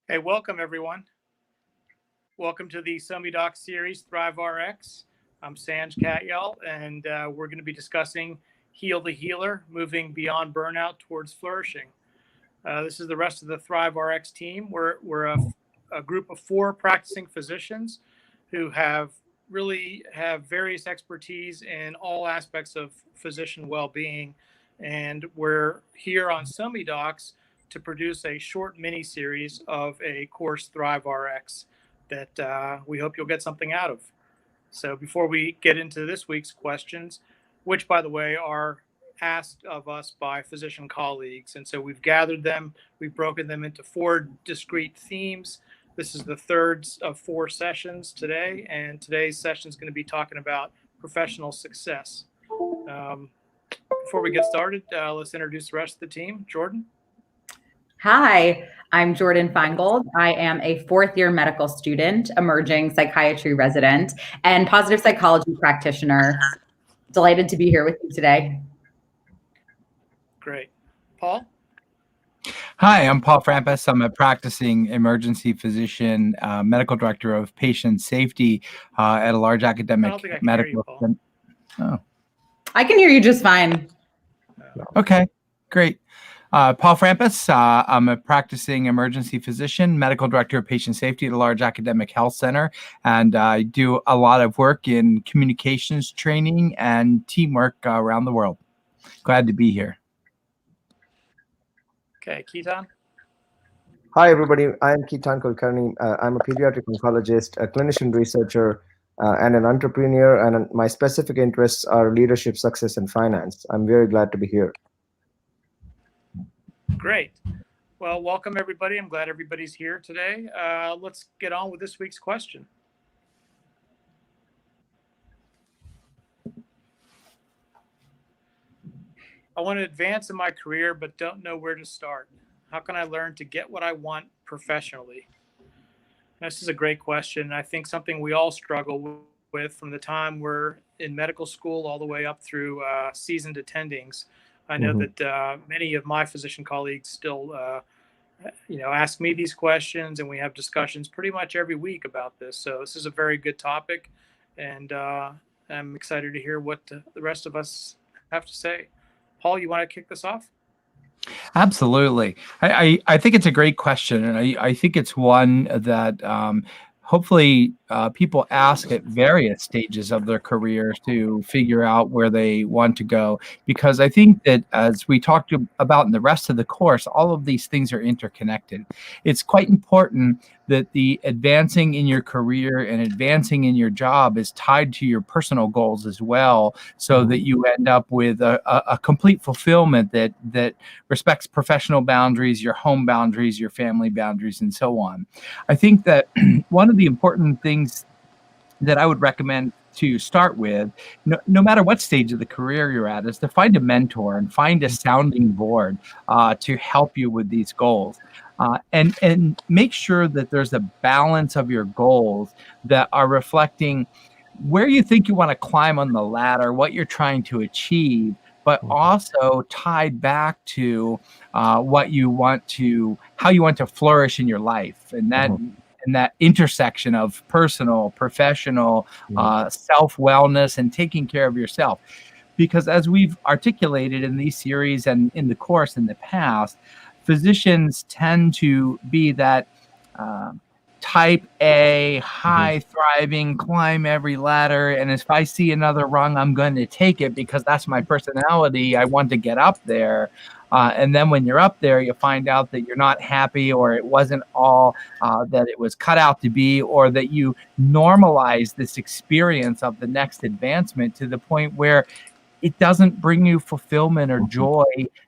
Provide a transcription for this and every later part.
Hey, welcome everyone. Welcome to the SemiDoc series, Thrive RX. I'm Sanj Katyal, and we're going to be discussing Heal the Healer, moving beyond burnout towards flourishing. This is the rest of the Thrive RX team. We're a group of 4 practicing physicians who have various expertise in all aspects of physician well-being, and we're here on SemiDocs to produce a short mini series of a course, Thrive RX, that we hope you'll get something out of. So before we get into this week's questions, which by the way are asked of us by physician colleagues, and so we've gathered them, we've broken them into 4 discrete themes. This is the third of 4 sessions today, and today's session is going to be talking about professional success. Before we get started, let's introduce the rest of the team. Jordan. Hi, I'm Jordan Feingold. I am a 4th-year medical student, emerging psychiatry resident, and positive psychology practitioner. Delighted to be here with you today. Great. Paul? Hi, I'm Paul Frampus. I'm a practicing emergency physician, medical director of patient safety at a large academic medical center. Oh. I can hear you just fine. Okay, great. Paul Frampus, I'm a practicing emergency physician, medical director of patient safety at a large academic health center, and I do a lot of work in communications training and teamwork around the world. Glad to be here. Okay, Keaton. Hi, everybody. I'm Keaton Kulkarni. I'm a pediatric oncologist, a clinician researcher, and an entrepreneur, and my specific interests are leadership, success, and finance. I'm very glad to be here. Great. Well, welcome everybody. I'm glad everybody's here today. Let's get on with this week's question. I want to advance in my career, but don't know where to start. How can I learn to get what I want professionally? This is a great question. I think something we all struggle with from the time we're in medical school all the way up through seasoned attendings. I know that many of my physician colleagues still, ask me these questions, and we have discussions pretty much every week about this. So this is a very good topic, and I'm excited to hear what the rest of us have to say. Paul, you want to kick this off? Absolutely. I think it's a great question, and I think it's one that hopefully people ask at various stages of their career to figure out where they want to go. Because I think that, as we talked about in the rest of the course, all of these things are interconnected. It's quite important that the advancing in your career and advancing in your job is tied to your personal goals as well, so that you end up with a complete fulfillment that respects professional boundaries, your home boundaries, your family boundaries, and so on. I think that one of the important things that I would recommend to start with, no matter what stage of the career you're at, is to find a mentor and find a sounding board to help you with these goals. And make sure that there's a balance of your goals that are reflecting where you think you want to climb on the ladder, what you're trying to achieve, but also tied back to how you want to flourish in your life. And that intersection of personal, professional, self-wellness, and taking care of yourself. Because as we've articulated in these series and in the course in the past, physicians tend to be that type A, high thriving, climb every ladder. And if I see another rung, I'm going to take it because that's my personality. I want to get up there. And then when you're up there, you find out that you're not happy, or it wasn't all that it was cut out to be, or that you normalize this experience of the next advancement to the point where it doesn't bring you fulfillment or joy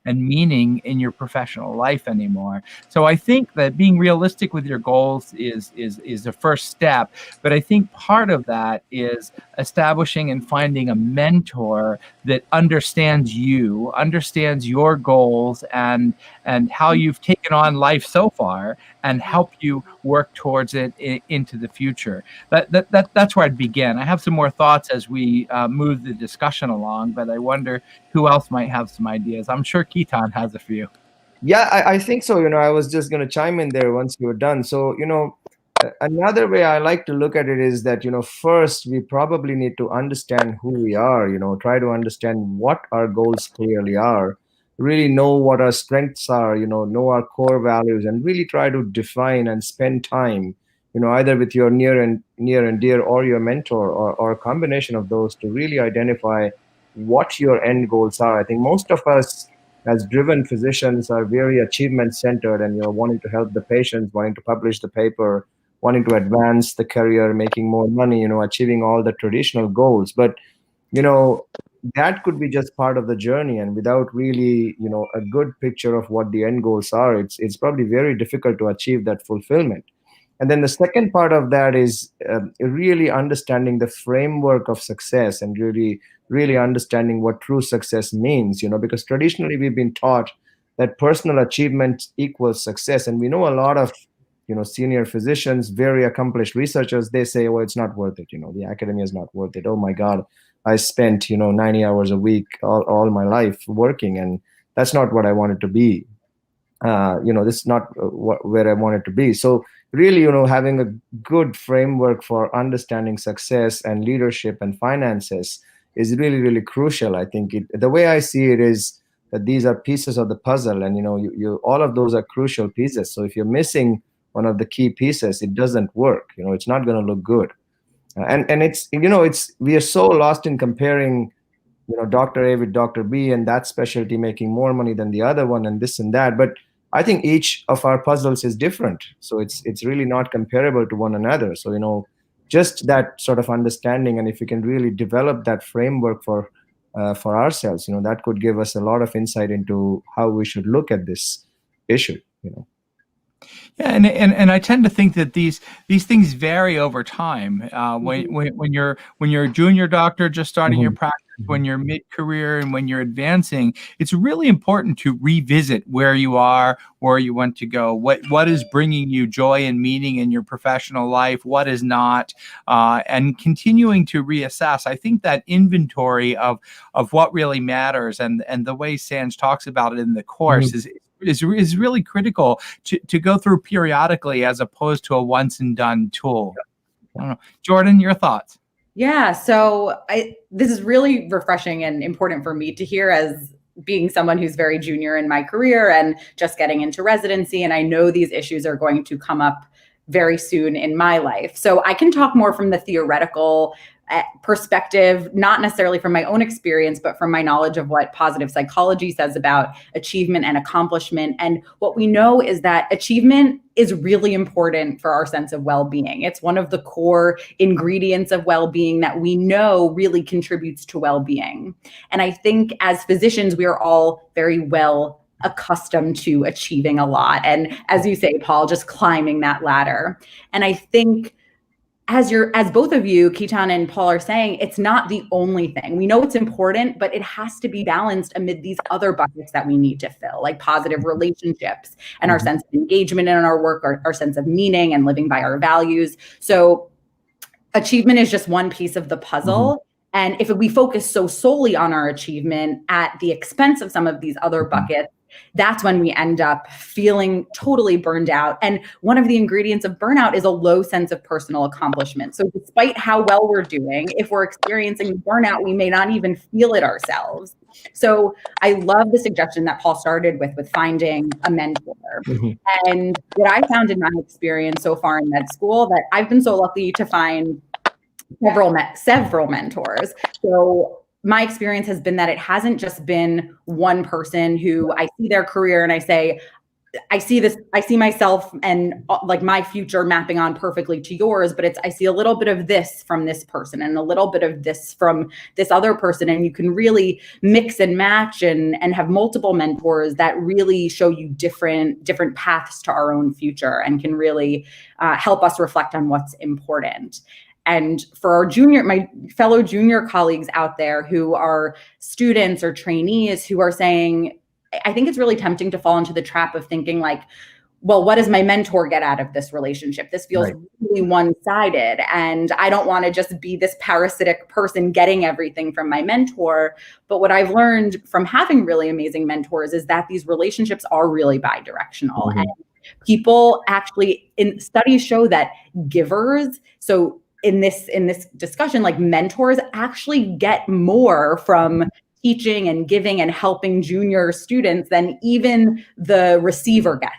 and meaning in your professional life anymore. So I think that being realistic with your goals is the first step. But I think part of that is establishing and finding a mentor that understands you, understands your goals and how you've taken on life so far, and help you work towards it into the future. That's where I'd begin. I have some more thoughts as we move the discussion along, but I wonder who else might have some ideas. I'm sure Keaton has a few. Yeah, I think so. I was just going to chime in there once you were done. So, another way I like to look at it is that, first we probably need to understand who we are, try to understand what our goals clearly are, really know what our strengths are, know our core values, and really try to define and spend time, either with your near and dear or your mentor, or a combination of those, to really identify what your end goals are. I think most of us as driven physicians are very achievement centered, and wanting to help the patients, wanting to publish the paper, wanting to advance the career, making more money, achieving all the traditional goals. But you know that could be just part of the journey, and without really a good picture of what the end goals are, it's probably very difficult to achieve that fulfillment. And then the second part of that is really understanding the framework of success, and really understanding what true success means, because traditionally we've been taught that personal achievement equals success. And we know a lot of senior physicians, very accomplished researchers, they say, oh, it's not worth it, the academia is not worth it. Oh my God, I spent 90 hours a week all my life working, and that's not what I wanted to be. This is not where I wanted to be. So really, having a good framework for understanding success and leadership and finances is really, really crucial. I think the way I see it is that these are pieces of the puzzle, and you all of those are crucial pieces. So if you're missing one of the key pieces, it doesn't work. It's not going to look good. And it's we are so lost in comparing Dr. A with Dr. B, and that specialty making more money than the other one, and this and that. But I think each of our puzzles is different, so it's really not comparable to one another. So just that sort of understanding, and if we can really develop that framework for ourselves, that could give us a lot of insight into how we should look at this issue. Yeah, and I tend to think that these things vary over time. When you're a junior doctor just starting your practice, when you're mid-career, and when you're advancing, it's really important to revisit where you are, where you want to go, what is bringing you joy and meaning in your professional life, what is not, and continuing to reassess. I think that inventory of what really matters, and the way Sanj talks about it in the course is really critical to go through periodically, as opposed to a once and done tool. I don't know. Jordan, your thoughts? Yeah, so this is really refreshing and important for me to hear, as being someone who's very junior in my career and just getting into residency. And I know these issues are going to come up very soon in my life. So I can talk more from the theoretical perspective, not necessarily from my own experience, but from my knowledge of what positive psychology says about achievement and accomplishment. And what we know is that achievement is really important for our sense of well-being. It's one of the core ingredients of well-being that we know really contributes to well-being. And I think as physicians, we are all very well accustomed to achieving a lot. And as you say, Paul, just climbing that ladder. And I think as both of you, Keaton and Paul, are saying, it's not the only thing. We know it's important, but it has to be balanced amid these other buckets that we need to fill, like positive relationships and our sense of engagement in our work, our sense of meaning and living by our values. So achievement is just one piece of the puzzle. And if we focus so solely on our achievement at the expense of some of these other buckets, that's when we end up feeling totally burned out. And one of the ingredients of burnout is a low sense of personal accomplishment. So despite how well we're doing, if we're experiencing burnout, we may not even feel it ourselves. So I love the suggestion that Paul started with finding a mentor. And what I found in my experience so far in med school, that I've been so lucky to find several mentors. So my experience has been that it hasn't just been one person who I see their career and I say, I see myself and like my future mapping on perfectly to yours, but I see a little bit of this from this person and a little bit of this from this other person. And you can really mix and match and have multiple mentors that really show you different paths to our own future and can really help us reflect on what's important. And for my fellow junior colleagues out there who are students or trainees who are saying, I think it's really tempting to fall into the trap of thinking like, well, what does my mentor get out of this relationship? This feels Right. really one-sided, and I don't want to just be this parasitic person getting everything from my mentor. But what I've learned from having really amazing mentors is that these relationships are really bi-directional. Mhm. And people actually, in studies show that givers, so in this discussion, like mentors actually get more from teaching and giving and helping junior students than even the receiver gets.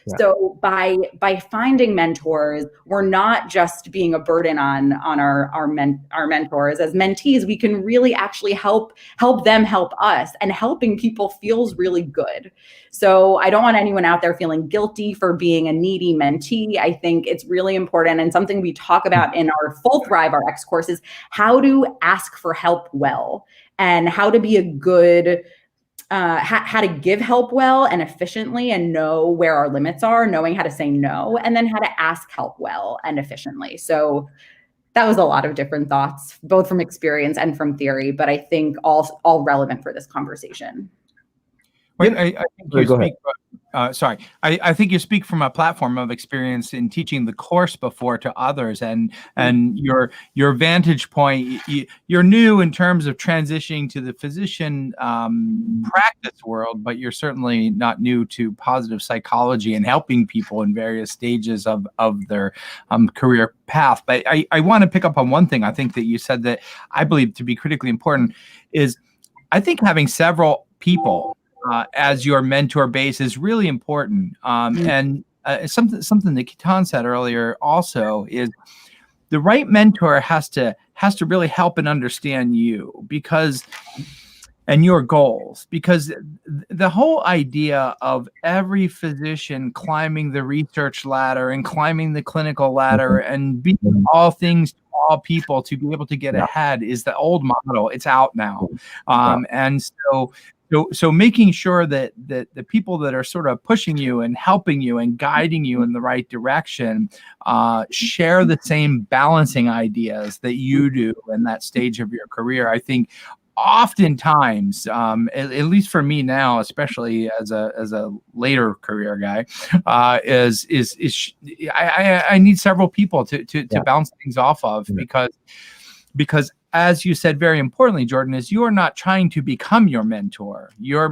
Yeah. So by finding mentors, we're not just being a burden on our mentors. As mentees, we can really actually help them help us, and helping people feels really good. So I don't want anyone out there feeling guilty for being a needy mentee. I think it's really important, and something we talk about in our full Thrive RX course is how to ask for help well, and how to be a good how to give help well and efficiently, and know where our limits are, knowing how to say no, and then how to ask help well and efficiently. So that was a lot of different thoughts, both from experience and from theory, but I think all relevant for this conversation. Wait, I think Sorry, you go ahead. speak. Sorry, I think you speak from a platform of experience in teaching the course before to others, and your vantage point. You're new in terms of transitioning to the physician practice world, but you're certainly not new to positive psychology and helping people in various stages of their career path. But I want to pick up on one thing I think that you said that I believe to be critically important is I think having several people as your mentor base is really important. And something that Kitan said earlier also is the right mentor has to really help and understand you and your goals, because the whole idea of every physician climbing the research ladder and climbing the clinical ladder and being all things to all people to be able to get ahead is the old model. It's out now. And so making sure that the people that are sort of pushing you and helping you and guiding you in the right direction share the same balancing ideas that you do in that stage of your career. I think oftentimes, at least for me now, especially as a later career guy, I need several people to bounce things off of, because as you said very importantly, Jordan, is you are not trying to become your mentor. You're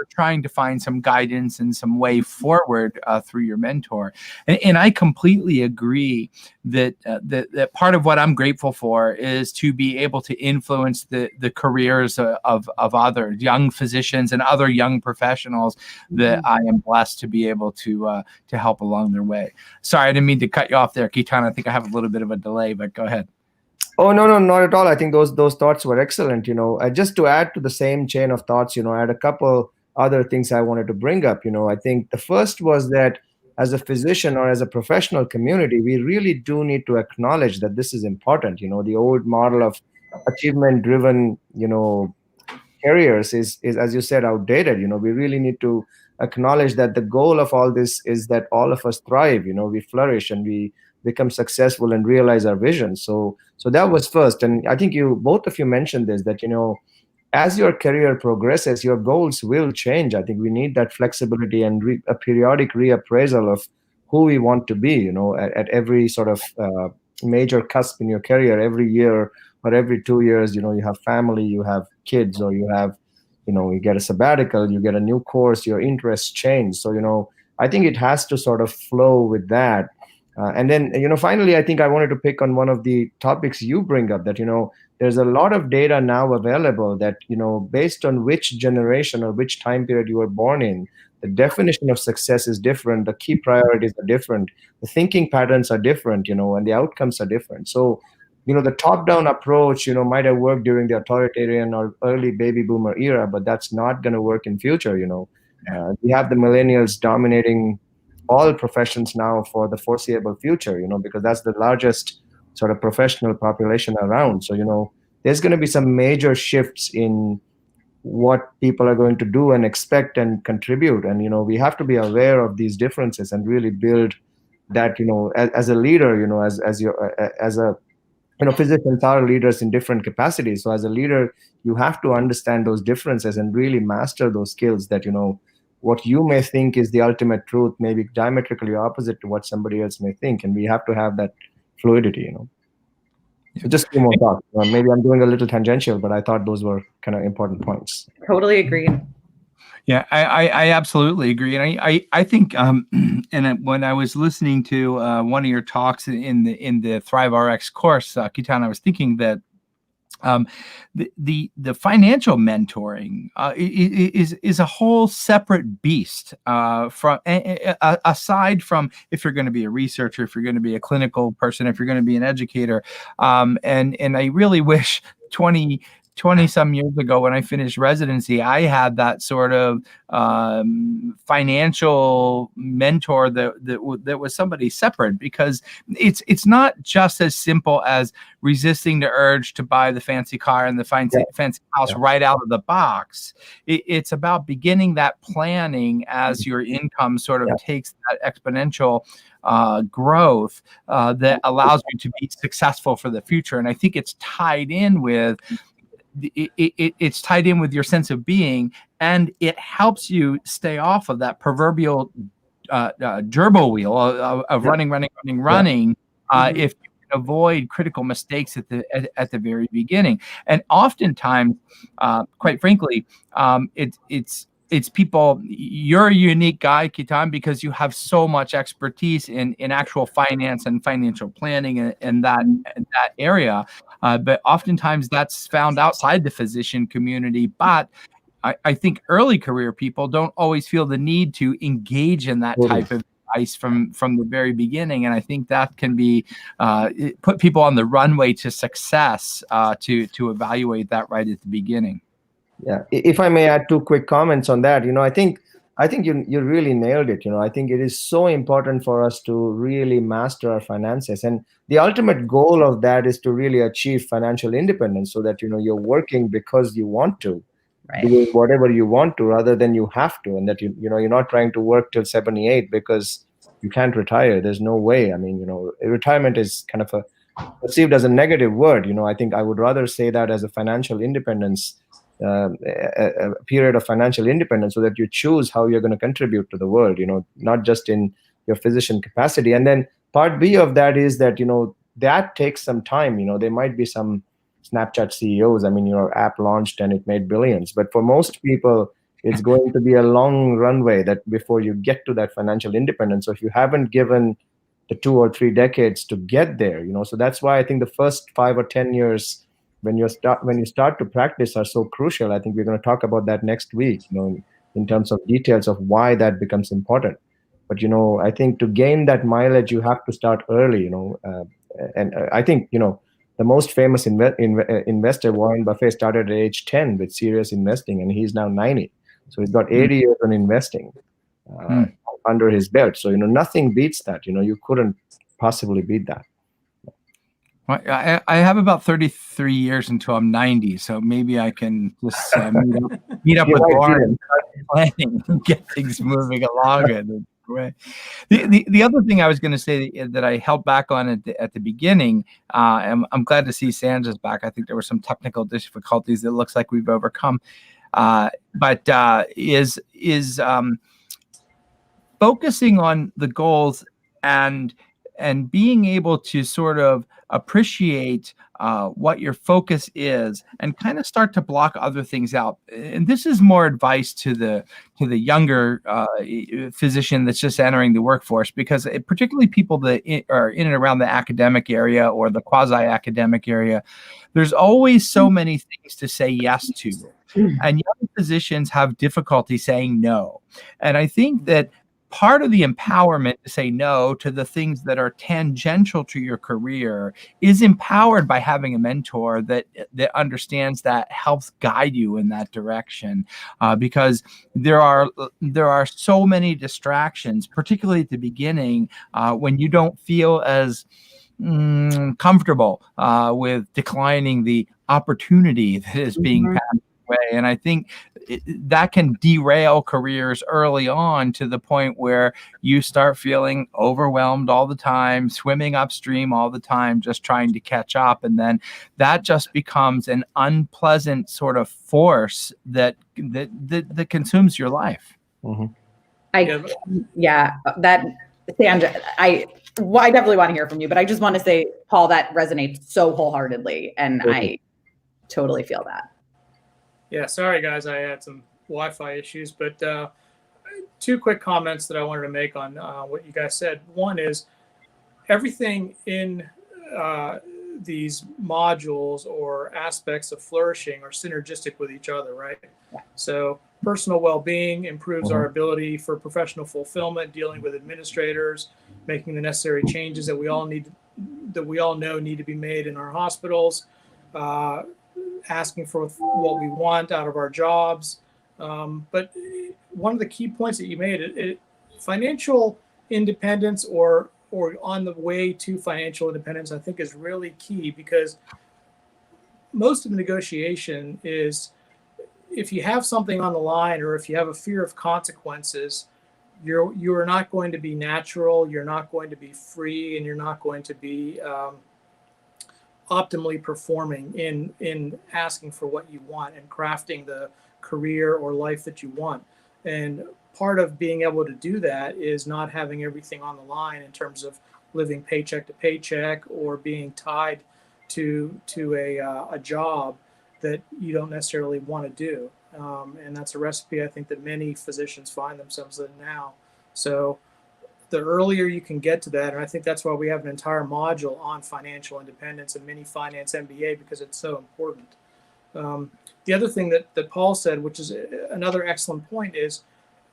trying to find some guidance and some way forward through your mentor. And I completely agree that that part of what I'm grateful for is to be able to influence the careers of other young physicians and other young professionals that I am blessed to be able to help along their way. Sorry, I didn't mean to cut you off there, Kitan. I think I have a little bit of a delay, but go ahead. Oh, no, not at all. I think those thoughts were excellent. Just to add to the same chain of thoughts, I had a couple other things I wanted to bring up. I think the first was that as a physician or as a professional community, we really do need to acknowledge that this is important. The old model of achievement-driven, careers is, as you said, outdated. We really need to acknowledge that the goal of all this is that all of us thrive. We flourish and we become successful and realize our vision. So that was first. And I think both of you mentioned this, that, as your career progresses, your goals will change. I think we need that flexibility and a periodic reappraisal of who we want to be, at every sort of major cusp in your career. Every year or every 2 years, you have family, you have kids, or you have, you get a sabbatical, you get a new course, your interests change. So, I think it has to sort of flow with that. And then, finally, I think I wanted to pick on one of the topics you bring up, that, there's a lot of data now available that, based on which generation or which time period you were born in, the definition of success is different. The key priorities are different. The thinking patterns are different, and the outcomes are different. So, the top-down approach, might have worked during the authoritarian or early baby boomer era, but that's not going to work in future. We have the millennials dominating all professions now for the foreseeable future, because that's the largest sort of professional population around. So, there's going to be some major shifts in what people are going to do and expect and contribute. And, we have to be aware of these differences and really build that, as a leader, physicians are leaders in different capacities. So as a leader, you have to understand those differences and really master those skills that, what you may think is the ultimate truth may be diametrically opposite to what somebody else may think, and we have to have that fluidity. So just a few more thoughts. Maybe I'm doing a little tangential, but I thought those were kind of important points. Totally agree. Yeah, I absolutely agree, and I think and when I was listening to one of your talks in the Thrive RX course, Kitan, I was thinking that the financial mentoring is a whole separate beast from aside from if you're going to be a researcher, if you're going to be a clinical person, if you're going to be an educator, and I really wish 20 some years ago when I finished residency, I had that sort of financial mentor that was somebody separate, because it's not just as simple as resisting the urge to buy the fancy car and the fancy house right out of the box. It's about beginning that planning as your income sort of takes that exponential growth that allows you to be successful for the future. And I think it's tied in with it's tied in with your sense of being, and it helps you stay off of that proverbial gerbil wheel of running. If you can avoid critical mistakes at the very beginning. And oftentimes, quite frankly, it's people. You're a unique guy, Kitan, because you have so much expertise in actual finance and financial planning and that area. But oftentimes that's found outside the physician community. But I think early career people don't always feel the need to engage in that type of advice from the very beginning. And I think that can be put people on the runway to success to evaluate that right at the beginning. Yeah, if I may add two quick comments on that, I think you really nailed it. I think it is so important for us to really master our finances, and the ultimate goal of that is to really achieve financial independence, so that you're working because you want to, doing whatever you want to rather than you have to, and that you're not trying to work till 78 because you can't retire. There's no way. I mean, retirement is kind of perceived as a negative word. I think I would rather say that as a financial independence. A period of financial independence, so that you choose how you're going to contribute to the world, not just in your physician capacity. And then part B of that is that, that takes some time. There might be some Snapchat CEOs. I mean, your app launched and it made billions. But for most people, it's going to be a long runway that before you get to that financial independence. So if you haven't given the 2 or 3 decades to get there, so that's why I think the first 5 or 10 years when you start to practice are so crucial. I think we're going to talk about that next week, in terms of details of why that becomes important. But I think to gain that mileage, you have to start early. And I think the most famous investor, Warren Buffett, started at age 10 with serious investing, and he's now 90. So he's got 80 years on investing under his belt. So nothing beats that. You couldn't possibly beat that. I have about 33 years until I'm 90, so maybe I can just meet up with Warren and start planning and get things moving along in a way. The other thing I was going to say that I held back on at the beginning, I'm glad to see Sanja's back. I think there were some technical difficulties that looks like we've overcome, but is focusing on the goals and being able to sort of appreciate what your focus is and kind of start to block other things out. And this is more advice to the younger physician that's just entering the workforce, because particularly people that are in and around the academic area or the quasi-academic area, there's always so many things to say yes to. And young physicians have difficulty saying no. And I think that part of the empowerment to say no to the things that are tangential to your career is empowered by having a mentor that understands that, helps guide you in that direction, because there are so many distractions, particularly at the beginning, when you don't feel as comfortable with declining the opportunity that is being passed away. And I think that can derail careers early on to the point where you start feeling overwhelmed all the time, swimming upstream all the time, just trying to catch up. And then that just becomes an unpleasant sort of force that consumes your life. Mhm. Sandra, I definitely want to hear from you, but I just want to say, Paul, that resonates so wholeheartedly, and I totally feel that. Yeah, sorry guys, I had some Wi-Fi issues, but two quick comments that I wanted to make on what you guys said. One is everything in these modules or aspects of flourishing are synergistic with each other, right? So personal well-being improves our ability for professional fulfillment, dealing with administrators, making the necessary changes that we all know need to be made in our hospitals, asking for what we want out of our jobs. But one of the key points that you made, financial independence or on the way to financial independence, I think is really key, because most of the negotiation is if you have something on the line or if you have a fear of consequences, you are not going to be natural, you're not going to be free, and you're not going to be optimally performing in asking for what you want and crafting the career or life that you want. And part of being able to do that is not having everything on the line in terms of living paycheck to paycheck or being tied to a job that you don't necessarily want to do. And that's a recipe I think that many physicians find themselves in now. So the earlier you can get to that, and I think that's why we have an entire module on financial independence and mini finance MBA, because it's so important. The other thing that Paul said, which is another excellent point, is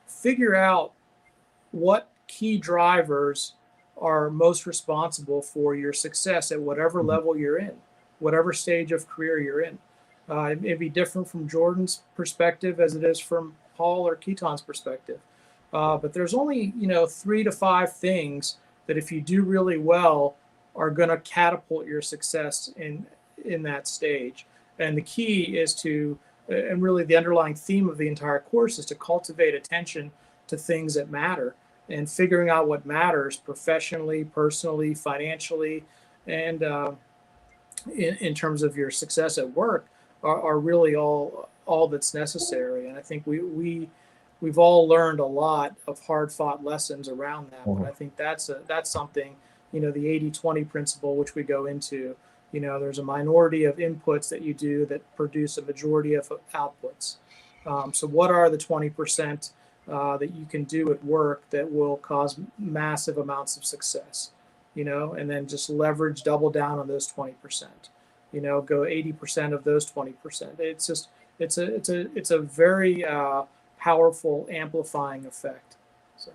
figure out what key drivers are most responsible for your success at whatever level you're in, whatever stage of career you're in. It may be different from Jordan's perspective as it is from Paul or Keaton's perspective. But there's only 3 to 5 things that if you do really well are going to catapult your success in that stage. And the key is to, and really the underlying theme of the entire course is to cultivate attention to things that matter, and figuring out what matters professionally, personally, financially, and in terms of your success at work are really all that's necessary. And I think we've all learned a lot of hard-fought lessons around that. But I think that's something, the 80-20 principle, which we go into. There's a minority of inputs that you do that produce a majority of outputs. So what are the 20% that you can do at work that will cause massive amounts of success? And then just leverage, double down on those 20%. Go 80% of those 20%. It's just it's a very powerful amplifying effect. So.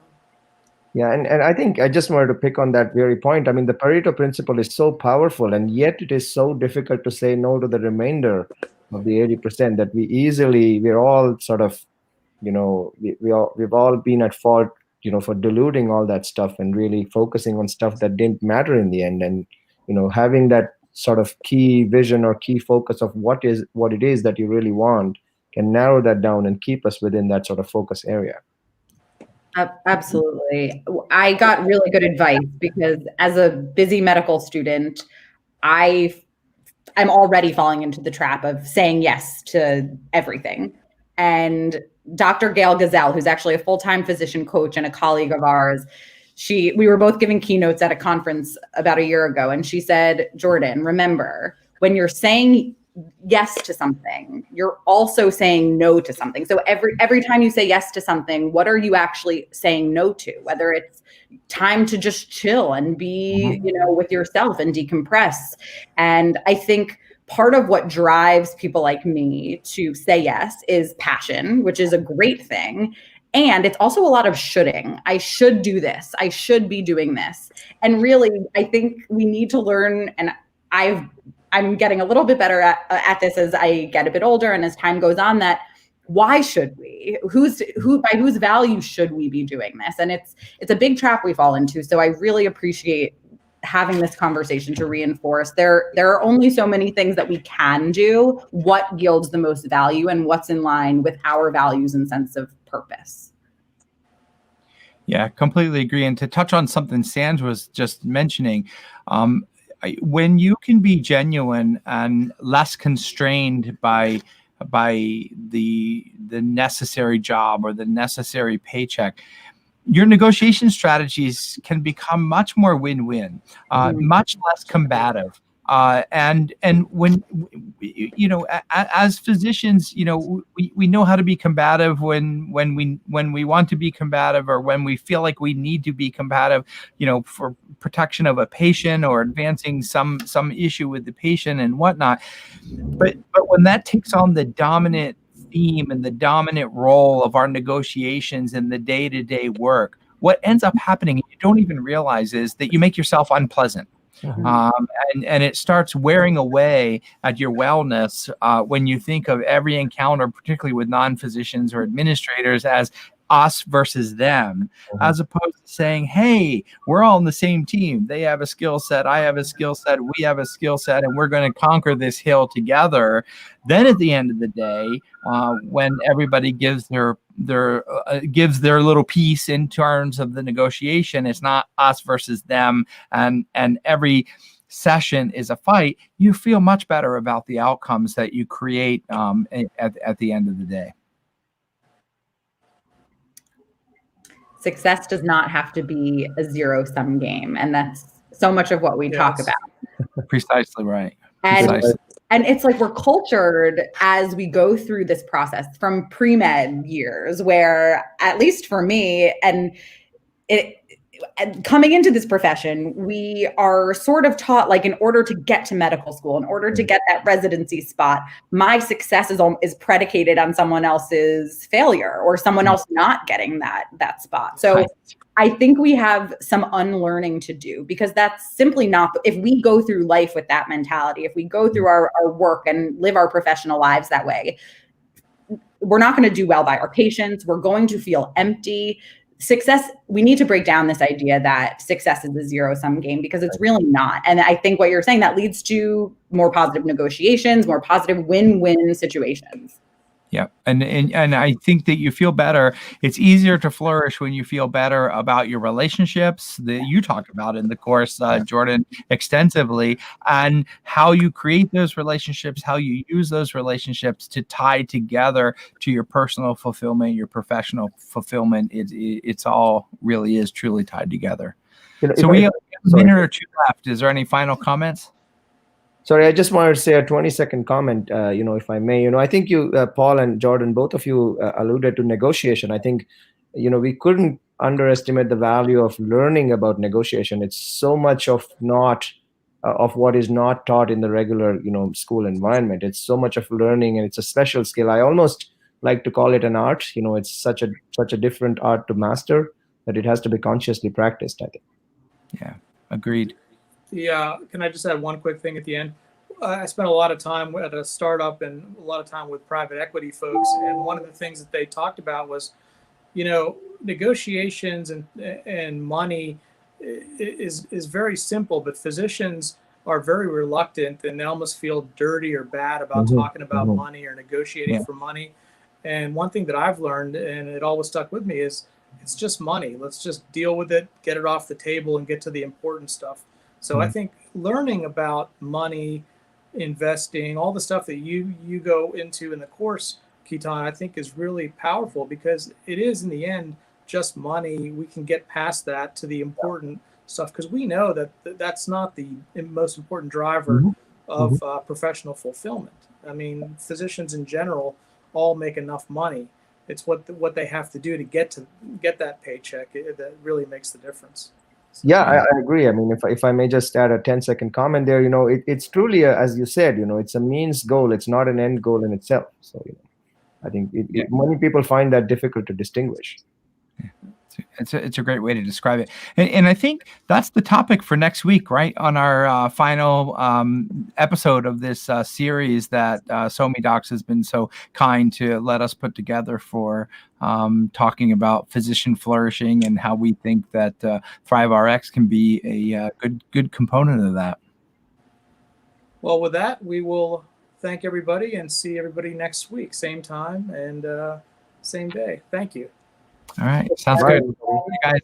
Yeah, and I think I just wanted to pick on that very point. I mean, the Pareto principle is so powerful, and yet it is so difficult to say no to the remainder of the 80% that we're all sort of, we've all been at fault, for diluting all that stuff and really focusing on stuff that didn't matter in the end. And, having that sort of key vision or key focus of what it is that you really want can narrow that down and keep us within that sort of focus area. Absolutely. I got really good advice because as a busy medical student, I'm already falling into the trap of saying yes to everything. And Dr. Gail Gazelle, who's actually a full-time physician coach and a colleague of ours, we were both giving keynotes at a conference about a year ago. And she said, Jordan, remember, when you're saying yes to something, you're also saying no to something. So every time you say yes to something, what are you actually saying no to? Whether it's time to just chill and be, with yourself and decompress. And I think part of what drives people like me to say yes is passion, which is a great thing. And it's also a lot of shoulding. I should do this. I should be doing this. And really, I think we need to learn, and I'm getting a little bit better at this as I get a bit older and as time goes on, that why should we? By whose value should we be doing this? And it's a big trap we fall into. So I really appreciate having this conversation to reinforce there are only so many things that we can do, what yields the most value and what's in line with our values and sense of purpose. Yeah, completely agree. And to touch on something Sanj was just mentioning, when you can be genuine and less constrained by the necessary job or the necessary paycheck, your negotiation strategies can become much more win-win, much less combative. And when, as physicians, we know how to be combative when we want to be combative, or when we feel like we need to be combative, for protection of a patient or advancing some issue with the patient and whatnot. But when that takes on the dominant theme and the dominant role of our negotiations in the day-to-day work, what ends up happening, and you don't even realize, is that you make yourself unpleasant. And it starts wearing away at your wellness when you think of every encounter, particularly with non-physicians or administrators, as us versus them, as opposed to saying, hey, we're all on the same team. They have a skill set, I have a skill set, we have a skill set, and we're going to conquer this hill together. Then at the end of the day, when everybody gives their little piece in terms of the negotiation, it's not us versus them, and every session is a fight, you feel much better about the outcomes that you create at the end of the day. Success does not have to be a zero-sum game, and that's so much of what we talk about. Precisely right. And it's like we're cultured as we go through this process from pre-med years, where, at least for me, and coming into this profession, we are sort of taught, like, in order to get to medical school, in order to get that residency spot, my success is predicated on someone else's failure or someone else not getting that spot. So I think we have some unlearning to do, because that's simply not, if we go through life with that mentality, if we go through our work and live our professional lives that way, we're not going to do well by our patients. We're going to feel empty. Success, we need to break down this idea that success is a zero-sum game, because it's really not. And I think what you're saying, that leads to more positive negotiations, more positive win-win situations. Yeah. And I think that you feel better. It's easier to flourish when you feel better about your relationships that you talk about in the course, Jordan, extensively, and how you create those relationships, how you use those relationships to tie together to your personal fulfillment, your professional fulfillment. It's all really is truly tied together. So we have a minute or two left. Is there any final comments? Sorry, I just wanted to say a 20-second comment, if I may. I think you, Paul and Jordan, both of you alluded to negotiation. I think, we couldn't underestimate the value of learning about negotiation. It's so much of what is not taught in the regular, school environment. It's so much of learning, and it's a special skill. I almost like to call it an art. It's such a different art to master that it has to be consciously practiced, I think. Yeah, agreed. Can I just add one quick thing at the end? I spent a lot of time at a startup and a lot of time with private equity folks. And one of the things that they talked about was, negotiations and money is very simple, but physicians are very reluctant, and they almost feel dirty or bad about talking about money or negotiating for money. And one thing that I've learned, and it always stuck with me, is it's just money. Let's just deal with it, get it off the table, and get to the important stuff. So I think learning about money, investing, all the stuff that you go into in the course, Keaton, I think is really powerful, because it is, in the end, just money. We can get past that to the important stuff, because we know that that's not the most important driver of professional fulfillment. I mean, physicians in general all make enough money. It's what they have to do to get that paycheck that really makes the difference. Yeah, I agree. I mean, if I may just add a 10-second comment there, it's truly, as you said, it's a means goal. It's not an end goal in itself. So, I think many people find that difficult to distinguish. It's a great way to describe it. And I think that's the topic for next week, right? On our final episode of this series that SomiDocs has been so kind to let us put together for talking about physician flourishing and how we think that ThriveRx can be a good component of that. Well, with that, we will thank everybody and see everybody next week, same time and same day. Thank you. All right. Sounds good. You guys.